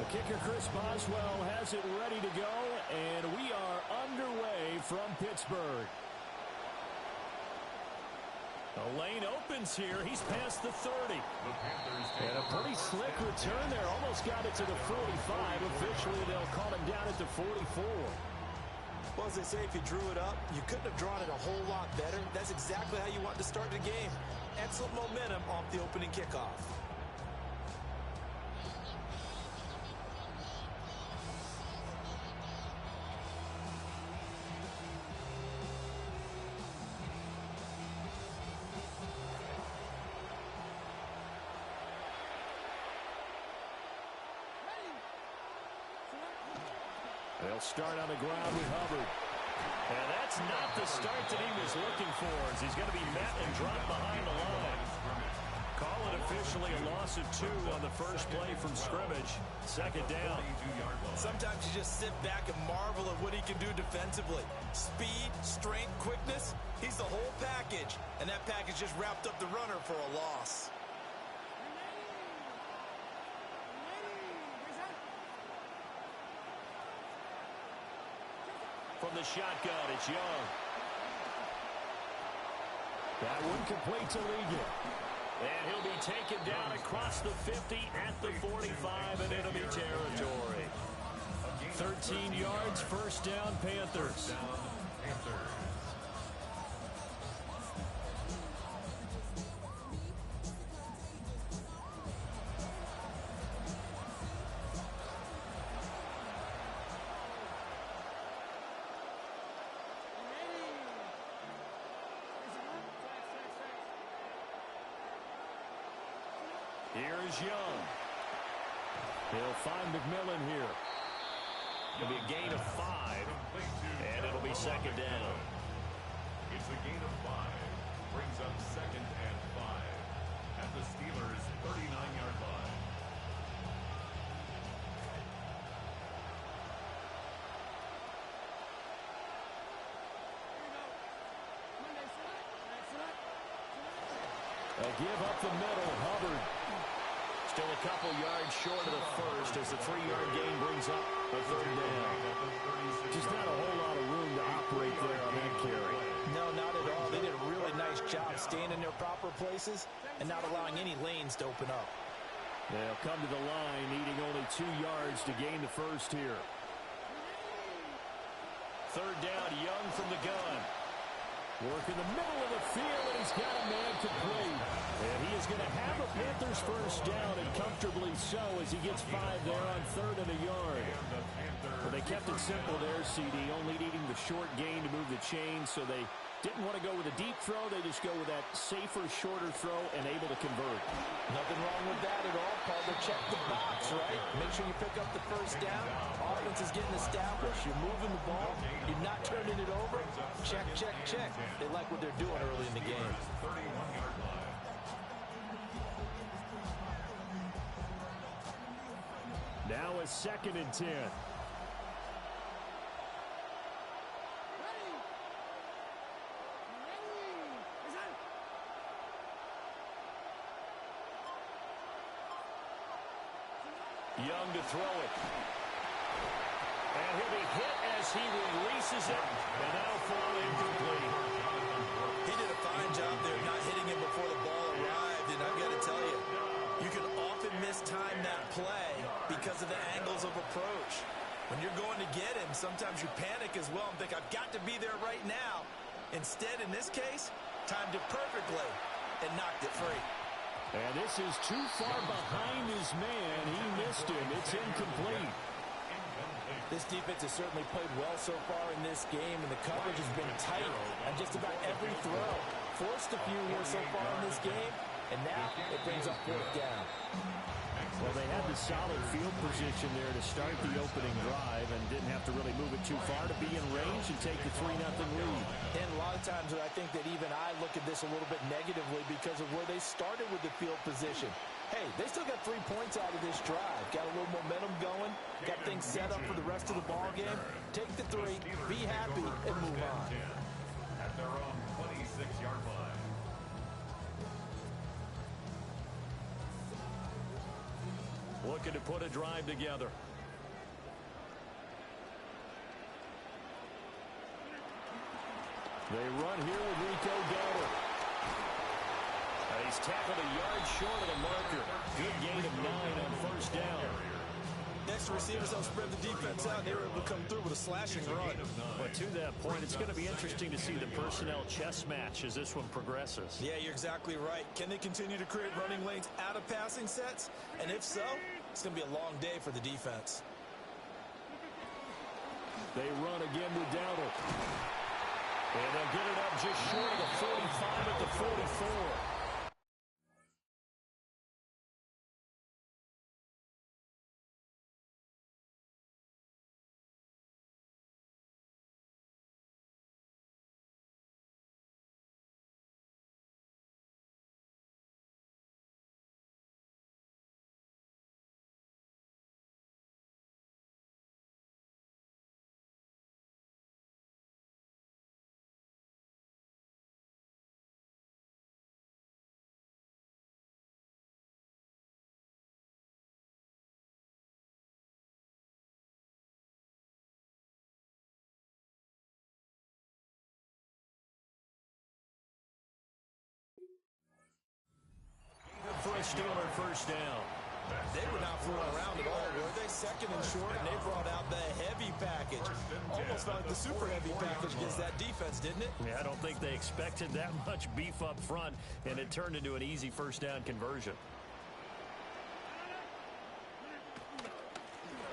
The kicker, Chris Boswell, has it ready to go, and we are underway from Pittsburgh. The lane opens here. He's past the 30. And a pretty slick return there. Almost got it to the 45. Officially, they'll call him down at the 44. Well, as they say, if you drew it up, you couldn't have drawn it a whole lot better. That's exactly how you want to start the game. Excellent momentum off the opening kickoff. They'll start on the ground with Hubbard. And that's not the start that he was looking for, as he's going to be met and dropped behind the line. Call it officially a loss of 2 on the first play from scrimmage. Second down. Sometimes you just sit back and marvel at what he can do defensively. Speed, strength, quickness. He's the whole package. And that package just wrapped up the runner for a loss. From the shotgun, it's Young. That one complete to Ligon. And he'll be taken down across the 50 at the 45 and enemy territory. 13 yards, first down, Panthers. Here's Young. He'll find McMillan here. It'll be a gain of 5, and it'll be second down. It's a gain of 5. Brings up second and 5 at the Steelers' 39-yard line. A give up the middle, Hubbard. Still a couple yards short of the first as the 3-yard gain brings up a third down. Just not a whole lot of room to operate there on that carry. No, not at all. They did a really nice job staying in their proper places and not allowing any lanes to open up. They'll come to the line, needing only 2 yards to gain the first here. Third down, Young from the gun. Work in the middle of the field, and he's got a man complete. And he is going to have a Panthers first down, and comfortably so, as he gets 5 there on 3rd and a yard. Well, they kept it simple there, CD, only needing the short gain to move the chains, so they didn't want to go with a deep throw. They just go with that safer, shorter throw and able to convert. Nothing wrong with that at all, Paul. They check the box, right? Make sure you pick up the first down. Offense is getting established. You're moving the ball. You're not turning it over. Check, check, check. They like what they're doing early in the game. 31-yard line. Now a 2nd and 10. Young to throw it. And he'll be hit as he releases it. And that'll fall incomplete. He did a fine job there not hitting him before the ball arrived. And I've got to tell you, you can often mistime that play because of the angles of approach. When you're going to get him, sometimes you panic as well and think, I've got to be there right now. Instead, in this case, timed it perfectly and knocked it free. And this is too far behind his man. He missed him. It's incomplete. This defense has certainly played well so far in this game, and the coverage has been tight on just about every throw. Forced a few here so far in this game, and now it brings up 4th down. Well, they had the solid field position there to start the opening drive and didn't have to really move it too far to be in range and take the 3-0 lead. And a lot of times I think that even I look at this a little bit negatively because of where they started with the field position. Hey, they still got 3 points out of this drive. Got a little momentum going. Got things set up for the rest of the ball game. Take the 3, be happy, and move on. At their own 26-yard line. looking to put a drive together. They run here with Rico Dowdle. He's tackled a yard short of the marker. Good gain of 9 on first down. Next receivers help spread the defense out. They were able to come through with a slashing run. But to that point, it's going to be interesting to see the personnel chess match as this one progresses. Yeah, you're exactly right. Can they continue to create running lanes out of passing sets? And if so, it's going to be a long day for the defense. They run again with Dowdle. And they'll get it up just short of the 45 at the 44. For a Steeler first down. They were not fooling around at all, were they? Second and short, and they brought out the heavy package. Almost felt like the super heavy package against that defense, didn't it? Yeah, I don't think they expected that much beef up front, and it turned into an easy first down conversion.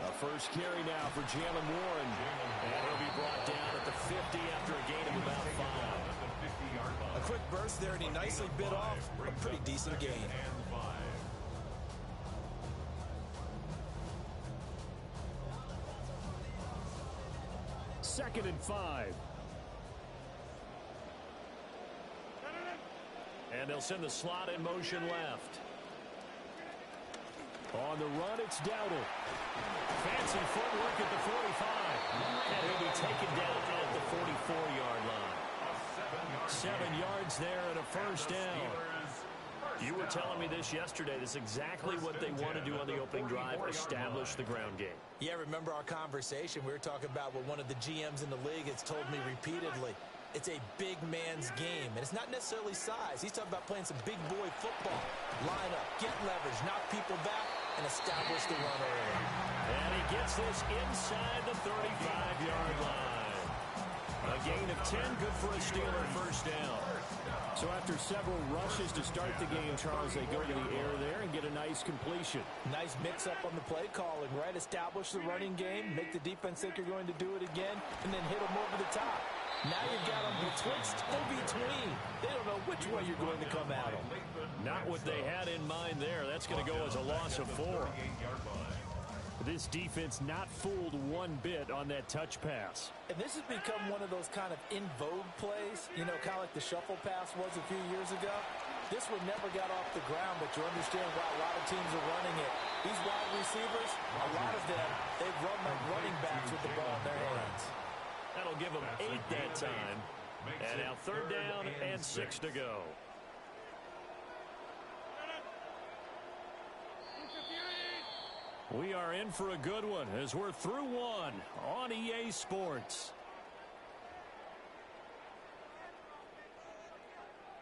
A first carry now for Jalen Warren. And he'll be brought down at the 50 after a gain of about 5. A quick burst there, and he nicely bit off a pretty decent gain. Second and 5. And they'll send the slot in motion left. On the run, it's Dowdle. Fancy footwork at the 45. And he'll be taken down at the 44-yard line. 7 yards there and a first down. You were telling me this yesterday. This is exactly what they want to do on the opening drive, establish the ground game. Yeah, remember our conversation? We were talking about what one of the GMs in the league has told me repeatedly. It's a big man's game, and it's not necessarily size. He's talking about playing some big boy football. Line up, get leverage, knock people back, and establish the run early. And he gets this inside the 35-yard line. A gain of 10, good for a Steeler first down. So after several rushes to start the game, Charles, they go to the air there and get a nice completion. Nice mix-up on the play calling, right? Establish the running game, make the defense think you're going to do it again, and then hit them over the top. Now you've got them betwixt and between. They don't know which way you're going to come at them. Not what they had in mind there. That's going to go as a loss of 4. This defense not fooled one bit on that touch pass. And this has become one of those kind of in vogue plays, you know, kind of like the shuffle pass was a few years ago. This one never got off the ground, but you understand why a lot of teams are running it. These wide receivers, a lot of them, they've run like running backs with the ball in their hands. That'll give them 8 that time. And now third down and 6 to go. We are in for a good one as we're through one on EA Sports.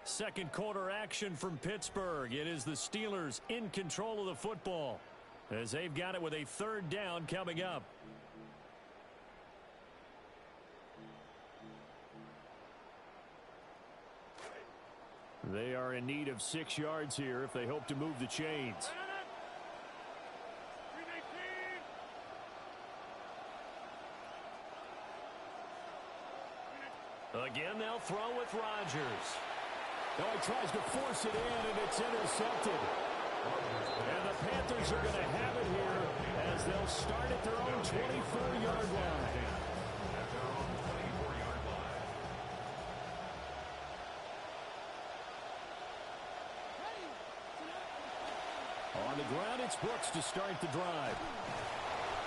Second quarter action from Pittsburgh. It is the Steelers in control of the football as they've got it with a third down coming up. They are in need of 6 yards here if they hope to move the chains. Again, they'll throw with Rodgers. Oh, he tries to force it in, and it's intercepted. And the Panthers are going to have it here as they'll start at their own 24-yard line. On the ground, it's Brooks to start the drive.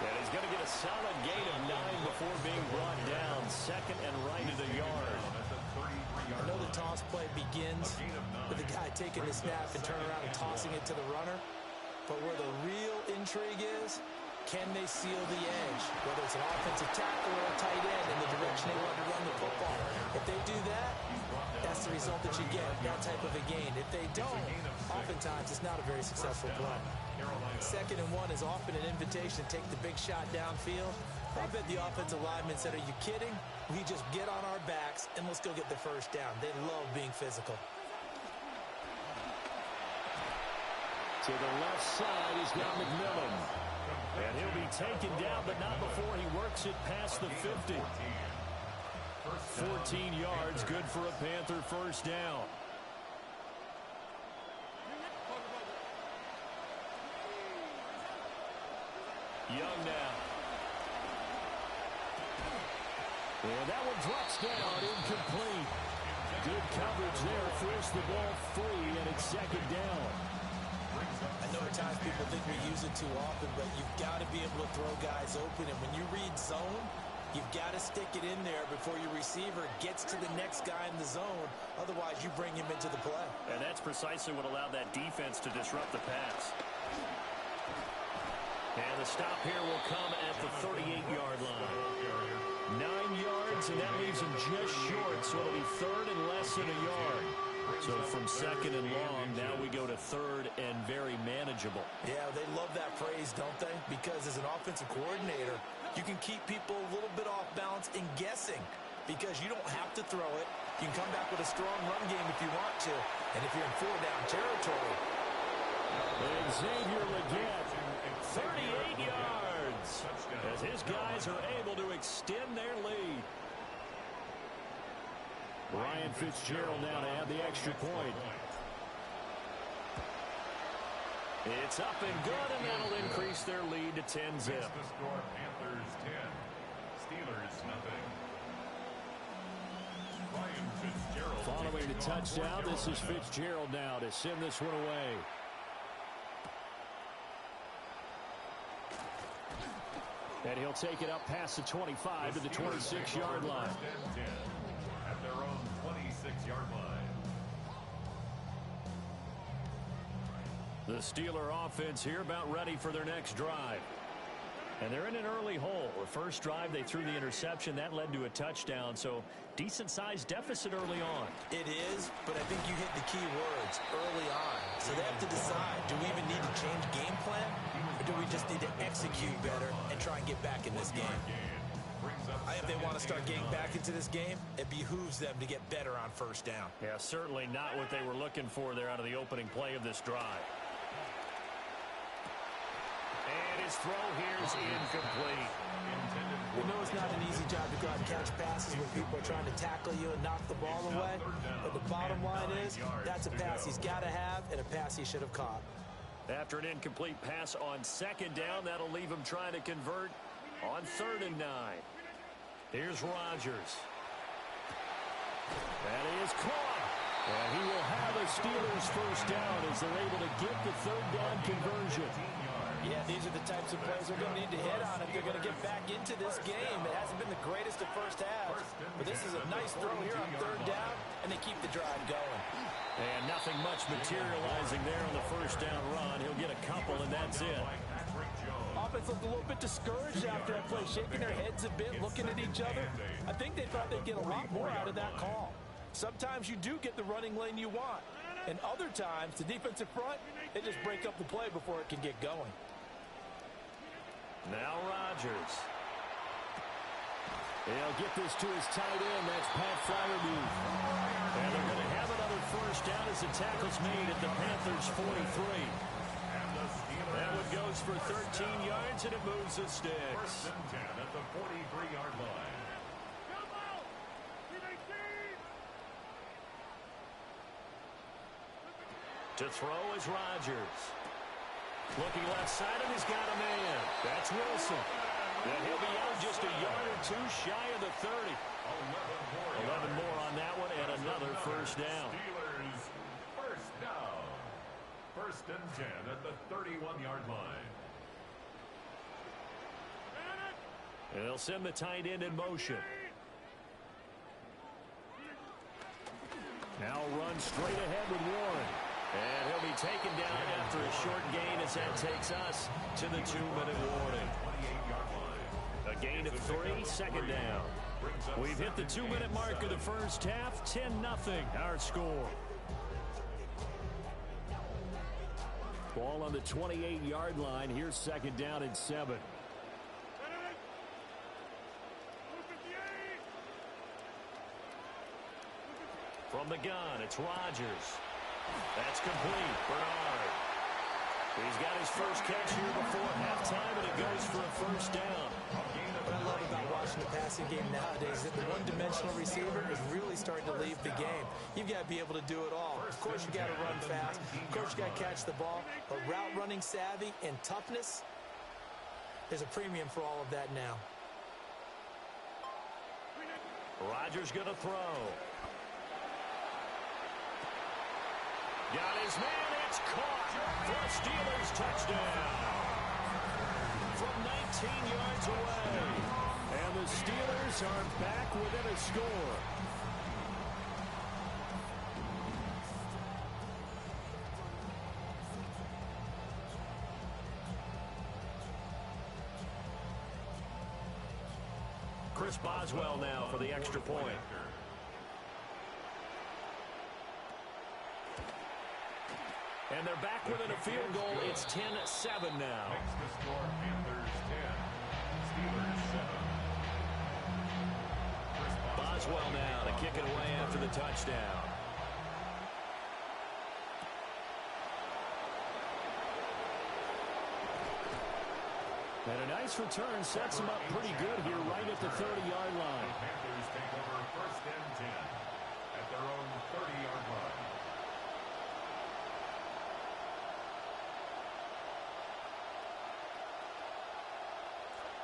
And he's going to get a solid gain of 9 before being brought down. Second and right of the yard. I know the toss play begins with the guy taking the snap and turning around and tossing it to the runner. But where the real intrigue is, can they seal the edge? Whether it's an offensive tackle or a tight end in the direction they want to run the football. If they do that, that's the result that you get, that type of a gain. If they don't, oftentimes it's not a very successful play. 2nd and 1 is often an invitation to take the big shot downfield. I bet the offensive lineman said, are you kidding? We just get on our backs and let's go get the first down. They love being physical. To the left side, he's got McMillan. And he'll be taken down, but not before he works it past the 50. 14 yards, good for a Panther first down. Young now. And that one drops down, incomplete. Good coverage there, forced the ball free, and it's 2nd down. I know at times people think we use it too often, but you've got to be able to throw guys open. And when you read zone, you've got to stick it in there before your receiver gets to the next guy in the zone. Otherwise, you bring him into the play. And that's precisely what allowed that defense to disrupt the pass. And the stop here will come at the 38-yard line. 9 yards, and that leaves him just short, so it'll be 3rd and less than a yard. So from 2nd and long, now we go to 3rd and very manageable. Yeah, they love that phrase, don't they? Because as an offensive coordinator, you can keep people a little bit off balance and guessing because you don't have to throw it. You can come back with a strong run game if you want to. And if you're in 4-down territory. And Xavier Legette, 38 yards, as his guys are able to extend their lead. Ryan Fitzgerald now to add the extra point. It's up and good, and that'll increase their lead to 10-zip. The score, Panthers 10, Steelers nothing. Ryan Fitzgerald. Following the touchdown, this is Fitzgerald now to send this one away. And he'll take it up past the 25 to the 26-yard line. At their own 26-yard line. The Steeler offense here about ready for their next drive. And they're in an early hole. The first drive, they threw the interception. That led to a touchdown, so decent-sized deficit early on. It is, but I think you hit the key words, early on. So they have to decide, do we even need to change game plan, or do we just need to execute better and try and get back in this game? I think if they want to start getting back into this game, it behooves them to get better on first down. Yeah, certainly not what they were looking for there out of the opening play of this drive. And his throw here is incomplete. We know it's not an easy job to go out and catch passes when people are trying to tackle you and knock the ball away. But the bottom line is, that's a pass he's got to have and a pass he should have caught. After an incomplete pass on 2nd down, that'll leave him trying to convert on 3rd and 9. Here's Rodgers. That is caught. And he will have a Steelers first down as they're able to get the 3rd down conversion. Yeah, these are the types of plays they're going to need to hit on if they're going to get back into this game. It hasn't been the greatest of first halves, but this is a nice throw here on 3rd down, and they keep the drive going. And nothing much materializing there on the first down run. He'll get a couple, and that's it. Offense looked a little bit discouraged after that play, shaking their heads a bit, looking at each other. I think they thought they'd get a lot more out of that call. Sometimes you do get the running lane you want, and other times, the defensive front, they just break up the play before it can get going. Now Rodgers. He'll get this to his tight end. That's Pat Freiermuth. And they're going to have another first down as the tackle's made at the Panthers' 43. That one goes for 13 yards, and it moves the sticks. 1st and 10 at the 43-yard line. To throw is Rodgers. Looking left side, and he's got a man. That's Wilson. And he'll be out just a yard or two shy of the 30. 11 more on that one, and another first down. Steelers first down. 1st and 10 at the 31-yard line. And they'll send the tight end in motion. Now run straight ahead with Warren. And he'll be taken down after a short gain as that takes us to the 2-minute warning. A gain of 3, second down. We've hit the 2-minute mark of the first half, 10-0 our score. Ball on the 28-yard line. Here's second down and 7. From the gun, it's Rodgers. That's complete. Bernard. He's got his first catch here before halftime, and it goes for a first down. What I love about watching the passing game nowadays is that the one-dimensional receiver is really starting to leave the game. You've got to be able to do it all. Of course, you've got to run fast. Of course, you've got to catch the ball. But route running savvy and toughness, there's a premium for all of that now. Rodgers going to throw. Got his man. It's caught for a Steelers touchdown. From 19 yards away. And the Steelers are back within a score. Chris Boswell now for the extra point. And they're back within a field goal. It's 10-7 now. Makes the score Panthers 10, Steelers 7. Boswell now to kick it away after the touchdown. And a nice return sets him up pretty good here right at the 30-yard line. The Panthers take over first and 10 at their own 30-yard line.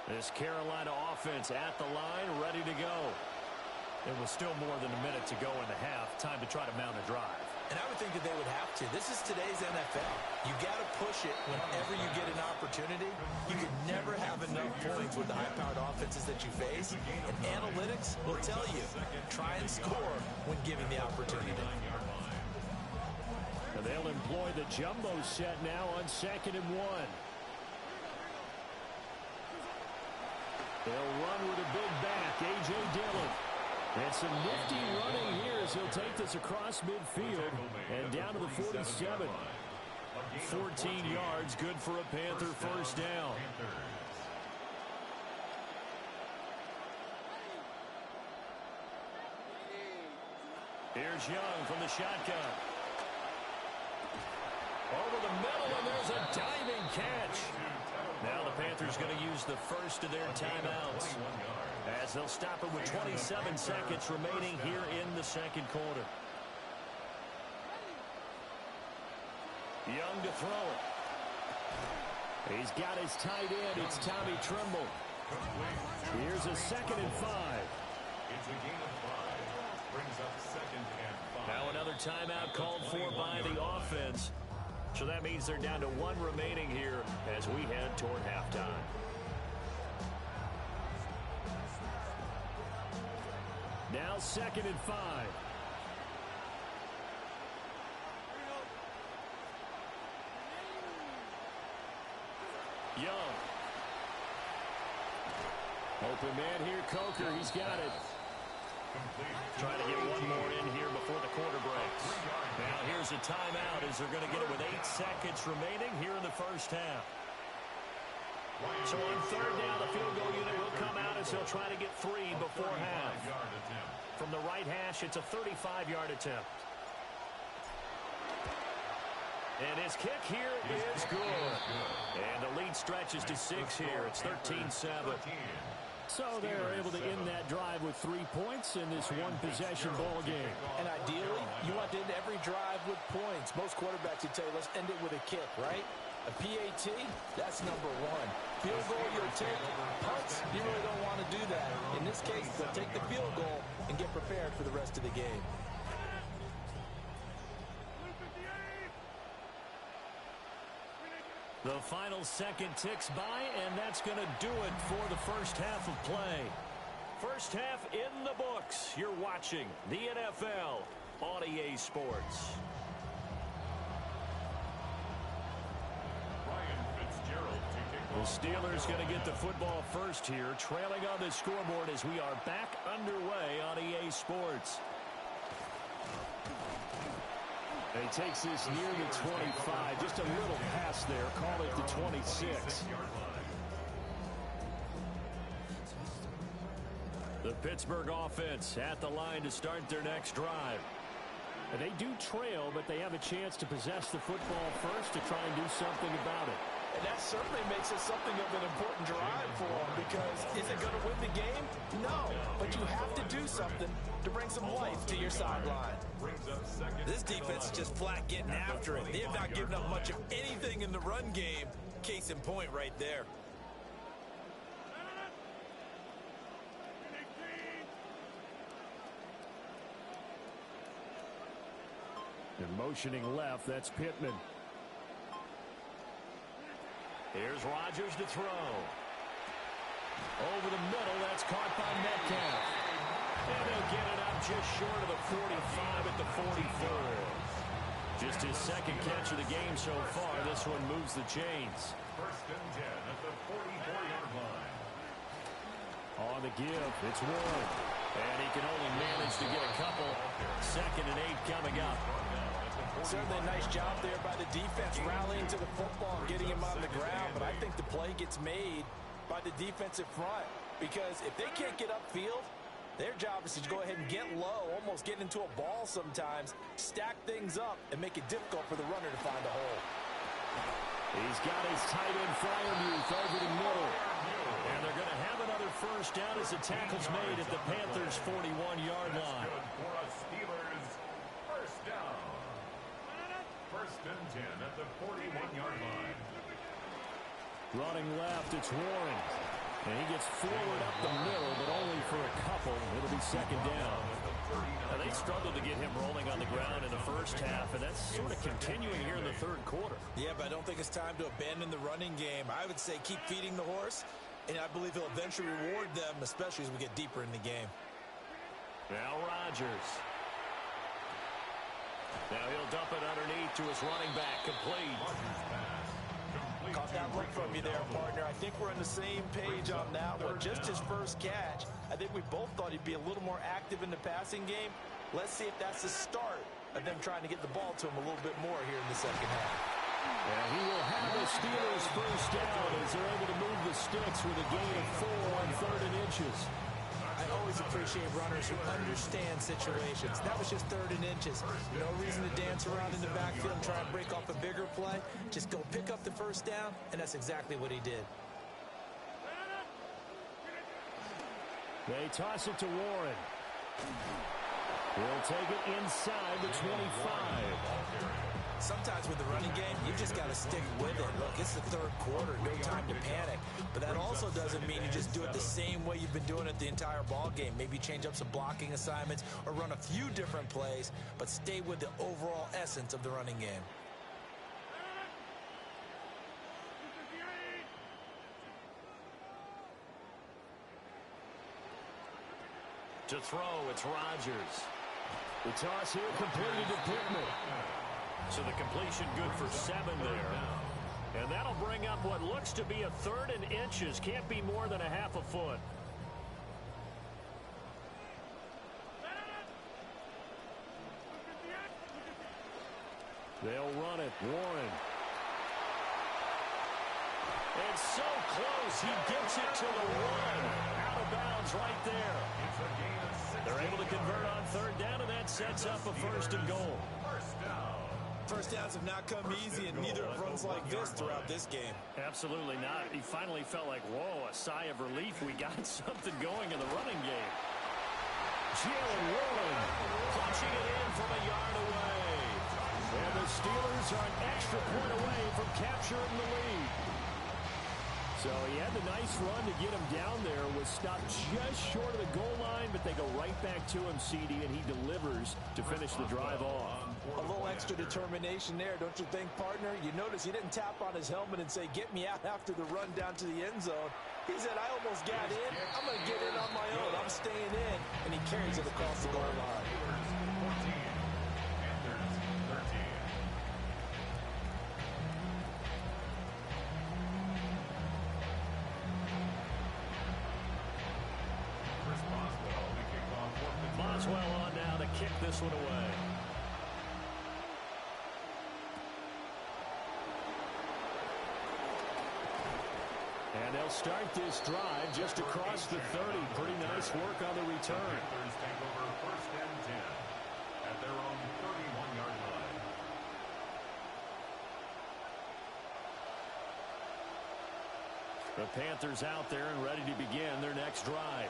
This Carolina offense at the line, ready to go. It was still more than a minute to go in the half. Time to try to mount a drive. And I would think that they would have to. This is today's NFL. You got to push it whenever you get an opportunity. You can never have enough points with the high-powered offenses that you face. And analytics will tell you, try and score when given the opportunity. And they'll employ the jumbo set now on 2nd and 1. They'll run with a big back, A.J. Dillon. And some nifty running here as he'll take this across midfield and down to the 47. 14 yards, good for a Panther first down. Here's Young from the shotgun. Over the middle, and there's a diving catch. Now the Panthers going to use the first of their timeouts as they'll stop it with 27 seconds remaining here in the second quarter. Young to throw it. He's got his tight end. It's Tommy Tremble. Here's a 2nd and 5. It's a gain of 5. Brings up 2nd and 5. Now another timeout called for by the offense. So that means they're down to 1 remaining here as we head toward halftime. Now 2nd and 5. Young. Open man here, Coker. He's got it. Trying to get one more in here before the quarter breaks. Now here's a timeout as they're going to get it with 8 seconds remaining here in the first half. So on 3rd down, the field goal unit will come out as they'll try to get 3 before half. From the right hash, it's a 35-yard attempt. And his kick here is good. And the lead stretches to 6 here. It's 13-7. So they're able to end that drive with 3 points in this one-possession ball game. And ideally, you want to end every drive with points. Most quarterbacks would tell you, let's end it with a kick, right? A PAT, that's number 1. Field goal, you'll take. Punts, you really don't want to do that. In this case, they'll take the field goal and get prepared for the rest of the game. The final second ticks by, and that's going to do it for the first half of play. First half in the books. You're watching the NFL on EA Sports. The Steelers going to get the football first here, trailing on the scoreboard as we are back underway on EA Sports. He takes this near the 25. Just a little pass there. Call it the 26. The Pittsburgh offense at the line to start their next drive. And they do trail, but they have a chance to possess the football first to try and do something about it. And that certainly makes it something of an important drive for them, because is it going to win the game? No, but you have to do something to bring some life to your sideline. This defense is just flat getting after it. They have not given up much of anything in the run game. Case in point right there. And motioning left, that's Pittman. Here's Rodgers to throw. Over the middle, that's caught by Metcalf. And they'll get it up just short of the 45 at the 44. Just his second catch of the game so far. This one moves the chains. First and 10 at the 44-yard line. On the give, it's Warren. And he can only manage to get a couple. 2nd and 8 coming up. Certainly a nice job there by the defense, rallying to the football and getting him on the ground. But I think the play gets made by the defensive front, because if they can't get upfield, their job is to go ahead and get low, almost get into a ball sometimes, stack things up, and make it difficult for the runner to find a hole. He's got his tight end Fryermuth over the middle. And they're going to have another first down as the tackle's made at the Panthers' 41-yard line. For a Steelers first down. First and 10 at the 41-yard line. Running left, it's Warren. And he gets forward up the middle, but only for a couple. It'll be 2nd down. Now, they struggled to get him rolling on the ground in the first half, and that's sort of continuing here in the 3rd quarter. Yeah, but I don't think it's time to abandon the running game. I would say keep feeding the horse, and I believe he'll eventually reward them, especially as we get deeper in the game. Now Rodgers. Now he'll dump it underneath to his running back, complete. Caught that look from you there, partner. I think we're on the same page on that one. Just his first catch. I think we both thought he'd be a little more active in the passing game. Let's see if that's the start of them trying to get the ball to him a little bit more here in the second half. And he will have the Steelers first down as they're able to move the sticks with a gain of 4 on 3rd and inches. I always appreciate runners who understand situations. That was just 3rd and inches. No reason to dance around in the backfield and try and break off a bigger play. Just go pick up the first down, and that's exactly what he did. They toss it to Warren. He'll take it inside the 25. Sometimes with the running game, you just got to stick with it. Look, it's the 3rd quarter, no time to panic. But that also doesn't mean you just do it the same way you've been doing it the entire ball game. Maybe change up some blocking assignments or run a few different plays, but stay with the overall essence of the running game. To throw, it's Rodgers. The toss here completed to Pittman. So the completion good for 7 there. And that'll bring up what looks to be a 3rd and inches. Can't be more than a half a foot. They'll run it. Warren. It's so close. He gets it to the 1. Out of bounds right there. They're able to convert on 3rd down, and that sets up a 1st and goal. First downs have not come easy, and neither have runs like this throughout this game. Absolutely not. He finally felt like, whoa, a sigh of relief. We got something going in the running game. Jalen Warren punching it in from a yard away. And the Steelers are an extra point away from capturing the lead. So he had the nice run to get him down there. Was stopped just short of the goal line, but they go right back to him, CD, and he delivers to finish the drive off. A little extra determination there, don't you think, partner? You notice he didn't tap on his helmet and say, get me out after the run down to the end zone. He said, I almost got in. I'm going to get in on my own. I'm staying in. And he carries it across the goal line. Maxwell on now to kick this one away. And they'll start this drive just across the 30. Pretty nice work on the return. Panthers take over first and 10 at their own 31-yard line. The Panthers out there and ready to begin their next drive.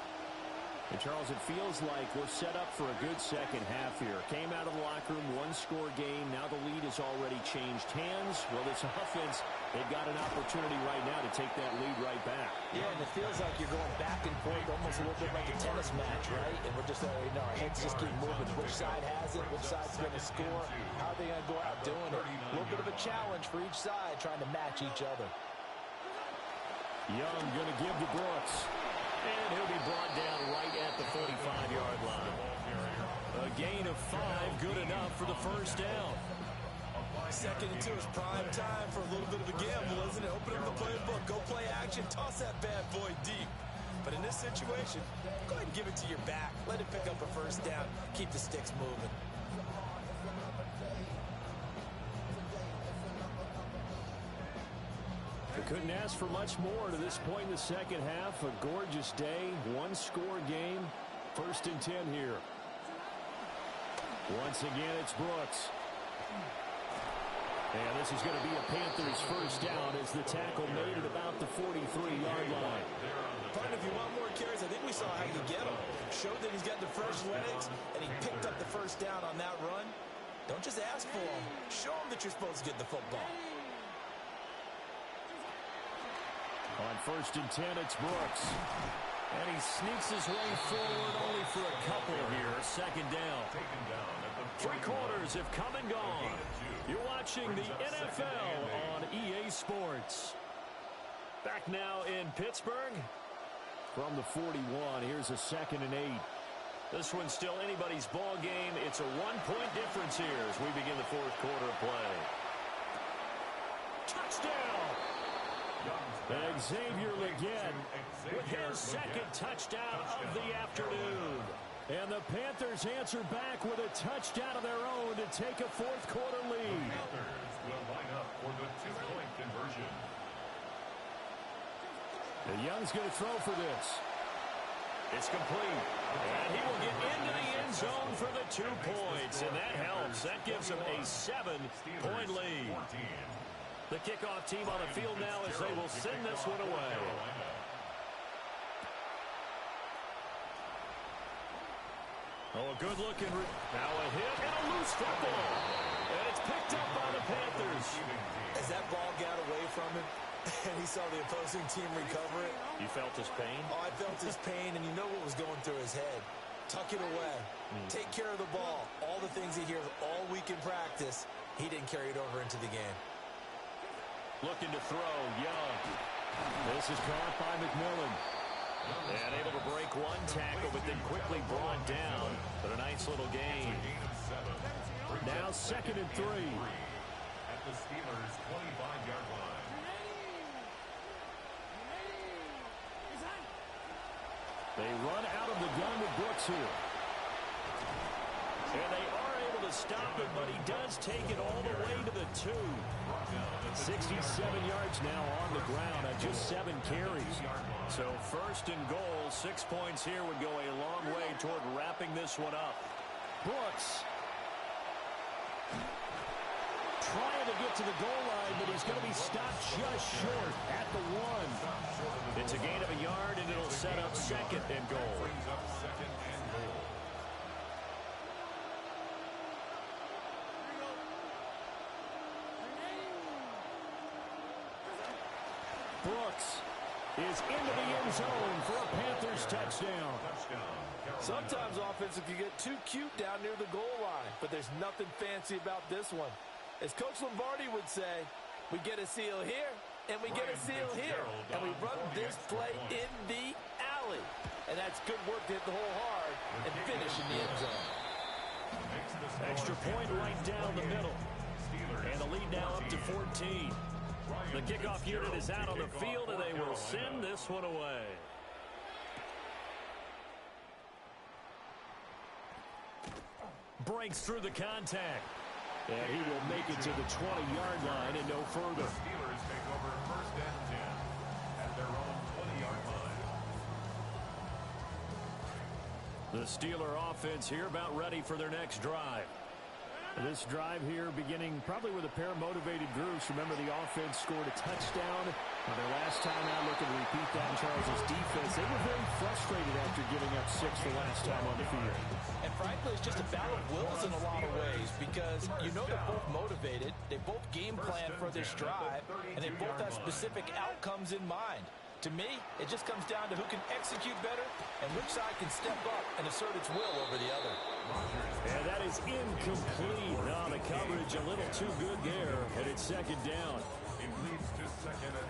And Charles, it feels like we're set up for a good second half here. Came out of the locker room, one-score game. Now the lead has already changed hands. Well, this offense, they've got an opportunity right now to take that lead right back. Yeah, and it feels like you're going back and forth, almost a little bit like a tennis match, right? And we're just, our heads just keep moving. Which side has it? Which side's going to score? How are they going to go out doing it? A little bit of a challenge for each side, trying to match each other. Young going to give to Brooks. And he'll be brought down right at the 45-yard line. A gain of 5, good enough for the first down. Second and 2 is prime time for a little bit of a gamble, isn't it? Open up the playbook, go play action, toss that bad boy deep. But in this situation, go ahead and give it to your back. Let it pick up a first down. Keep the sticks moving. They couldn't ask for much more to this point in the second half. A gorgeous day, one-score game. First and 10 here. Once again, it's Brooks. And this is going to be a Panthers first down as the tackle made at about the 43-yard line. Partner, if you want more carries, I think we saw how you get him. Showed that he's got the fresh legs, and he picked up the first down on that run. Don't just ask for him. Show him that you're supposed to get the football. On first and 10, it's Brooks. And he sneaks his way forward only for a couple here. Second down. Three quarters have come and gone. You're watching the NFL on EA Sports. Back now in Pittsburgh. From the 41, here's a second and 8. This one's still anybody's ball game. It's a one-point difference here as we begin the fourth quarter of play. Touchdown! Xavier Legette with his second touchdown of the afternoon. And the Panthers answer back with a touchdown of their own to take a fourth quarter lead. Panthers will line up for the two-point conversion. The Young's going to throw for this. It's complete. And he will get into the end zone for the 2 points. And that helps. That gives him a 7-point lead. The kickoff team on the field now as they will send this one away. Oh, a good-looking. Now a hit and a loose football. And it's picked up by the Panthers. As that ball got away from him, and he saw the opposing team recover it. You felt his pain? Oh, I felt his pain, and you know what was going through his head. Tuck it away. Take care of the ball. All the things he hears all week in practice, he didn't carry it over into the game. Looking to throw, Young. This is caught by McMillan. And able to break one tackle, but then quickly brought down. But a nice little gain. Now second and 3. At the Steelers' 25-yard line. They run out of the gun with Brooks here. And they are able to stop him, but he does take it all the way to the 2. 67 yards now on the ground at just 7 carries. So first and goal, 6 points here would go a long way toward wrapping this one up. Brooks trying to get to the goal line, but he's going to be stopped just short at the 1. It's a gain of a yard, and it'll set up second and goal. Brooks is into the end zone for a Panthers touchdown. Sometimes offenses can get too cute down near the goal line, but there's nothing fancy about this one. As Coach Lombardi would say, we get a seal here, and we get a seal here, and we run this play in the alley. And that's good work to hit the hole hard and finish in the end zone. Extra point right down the middle. And the lead now up to 14. The kickoff unit is out on the field, and they will send this one away. breaks through the contact. And he will make it to the 20-yard line and no further. The Steelers take over first and 10 at their own 20-yard line. The Steeler offense here about ready for their next drive. This drive here beginning probably with a pair of motivated groups. Remember, the offense scored a touchdown on their last time out. Looking to repeat that in Charles' defense. They were very frustrated after giving up 6 the last time on the field. And frankly, it's just a battle of wills in a lot of ways because you know they're both motivated. They both game plan for this drive, and they both have specific outcomes in mind. To me, it just comes down to who can execute better and which side can step up and assert its will over the other. And that is incomplete. No, the coverage a little too good there, and it's second down. It leads to second and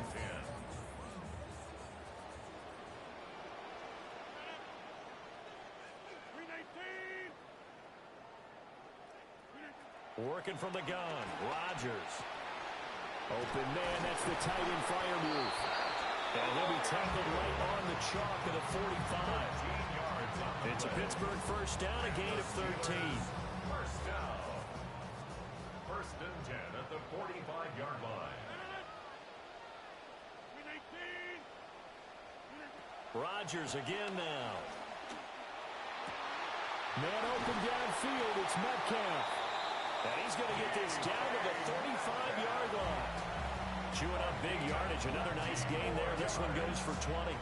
10. Working from the gun, Rodgers. Open man, that's the tight end fire move. And he'll be tackled right on the chalk at the 45. It's a Pittsburgh first down, a gain of 13. First down. First and 10 at the 45-yard line. Rodgers again now. Man open downfield, it's Metcalf. And he's going to get this down to the 35-yard line. Chewing up big yardage. Another nice gain there. This one goes for 20.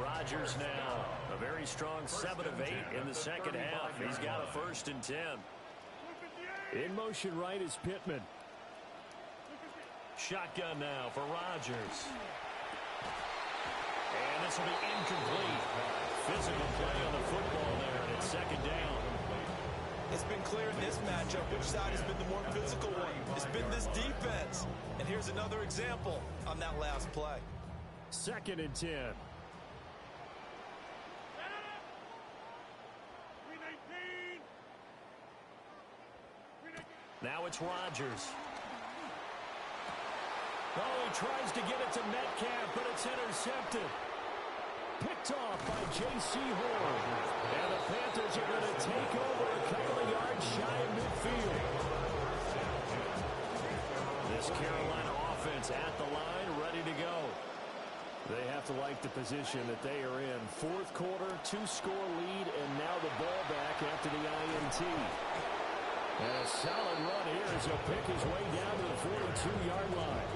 Rodgers now. A very strong 7 of 8 in the second half. He's got a first and 10. In motion right is Pittman. Shotgun now for Rodgers. And this will be incomplete. Physical play on the football there, and it's second down. It's been clear in this matchup which side has been the more physical one. It's been this defense. And here's another example on that last play. Second and 10. Now it's Rodgers. Oh, he tries to get it to Metcalf, but it's intercepted. Picked off by J.C. Horn. And the Panthers are going to take over a couple of yards shy of midfield. This Carolina offense at the line, ready to go. They have to like the position that they are in. Fourth quarter, 2-score lead, and now the ball back after the INT. And a solid run here as he'll pick his way down to the 42-yard line.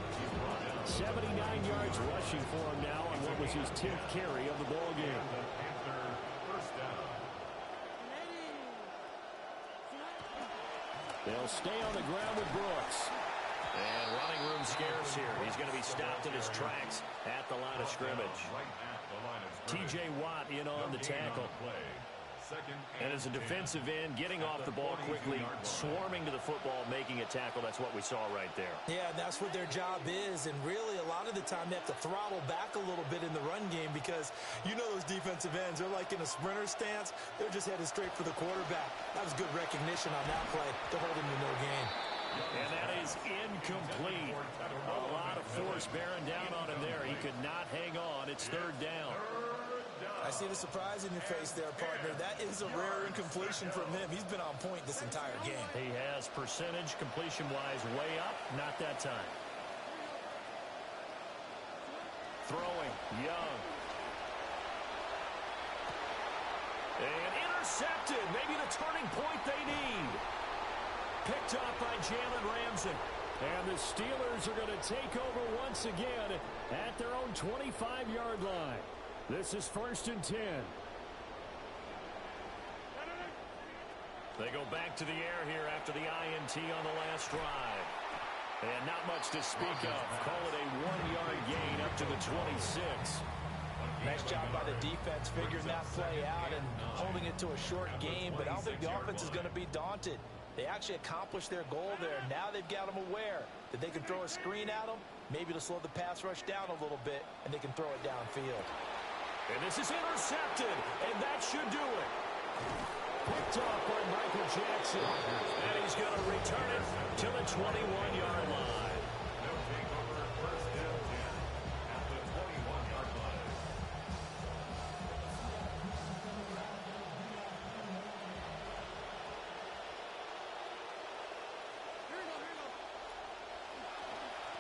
79 yards rushing for him now on what was his 10th carry of the ball game. They'll stay on the ground with Brooks. And running room scarce here. He's going to be stopped in his tracks at the line of scrimmage. T.J. Watt in on the tackle. And as a defensive end, getting off the ball quickly, swarming to the football, making a tackle. That's what we saw right there. Yeah, that's what their job is. And really, a lot of the time, they have to throttle back a little bit in the run game because you know those defensive ends, they're like in a sprinter stance. They're just headed straight for the quarterback. That was good recognition on that play to hold him to no gain. And that is incomplete. A lot of force bearing down on him there. He could not hang on. It's third down. I see the surprise in your face there, partner. That is a rare incompletion from him. He's been on point this entire game. He has percentage completion-wise way up. Not that time. Throwing, Young. And intercepted. Maybe the turning point they need. Picked off by Jalen Ramsey. And the Steelers are going to take over once again at their own 25-yard line. This is first and 10. They go back to the air here after the INT on the last drive. And not much to speak of. Call it a 1-yard gain up to the 26. Nice job by the defense figuring that play out and holding it to a short game. But I don't think the offense is going to be daunted. They actually accomplished their goal there. Now they've got them aware that they can throw a screen at them, maybe to slow the pass rush down a little bit, and they can throw it downfield. And this is intercepted, and that should do it. Picked off by Michael Jackson. And he's going to return it to the 21-yard line. They'll take over first and 10 at the 21-yard line.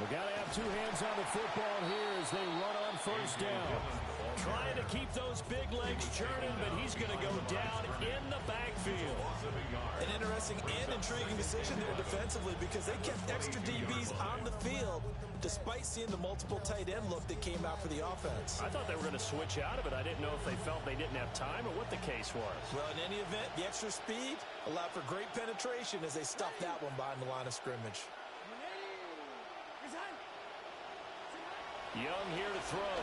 Well, got to have two hands on the football here as they run on first down. Trying to keep those big legs churning, but he's going to go down in the backfield. An interesting and intriguing decision there defensively because they kept extra DBs on the field despite seeing the multiple tight end look that came out for the offense. I thought they were going to switch out of it. I didn't know if they felt they didn't have time or what the case was. Well, in any event, the extra speed allowed for great penetration as they stuffed that one behind the line of scrimmage. Young here to throw.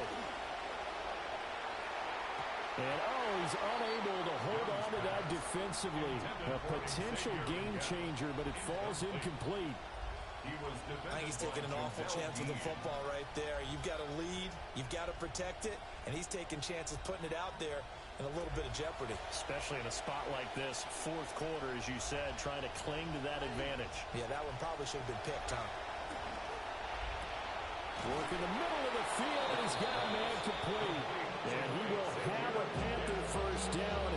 And, he's unable to hold on to that defensively. A potential game changer, but it falls incomplete. I think he's taking an awful chance with the football right there. You've got to lead, you've got to protect it, and he's taking chances putting it out there in a little bit of jeopardy. Especially in a spot like this, fourth quarter, as you said, trying to cling to that advantage. Yeah, that one probably should have been picked, huh? Work in the middle of the field, and he's got a man complete. And he will have a Panther first down.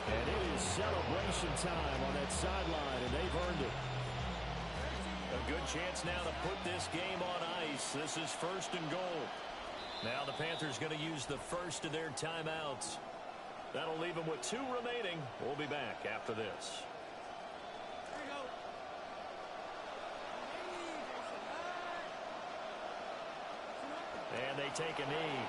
And it is celebration time on that sideline, and they've earned it. A good chance now to put this game on ice. This is first and goal. Now the Panthers going to use the first of their timeouts. That'll leave them with 2 remaining. We'll be back after this. And they take a knee.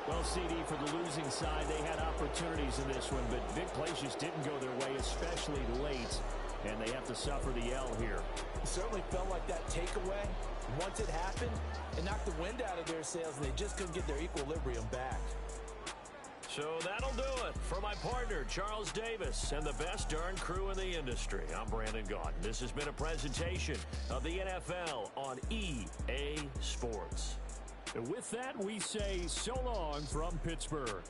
Well, CD, for the losing side, they had opportunities in this one, but big plays just didn't go their way, especially late, and they have to suffer the L here. It certainly felt like that takeaway, once it happened, it knocked the wind out of their sails, and they just couldn't get their equilibrium back. So that'll do it for my partner, Charles Davis, and the best darn crew in the industry. I'm Brandon Gaudin. This has been a presentation of the NFL on EA Sports. And with that, we say so long from Pittsburgh.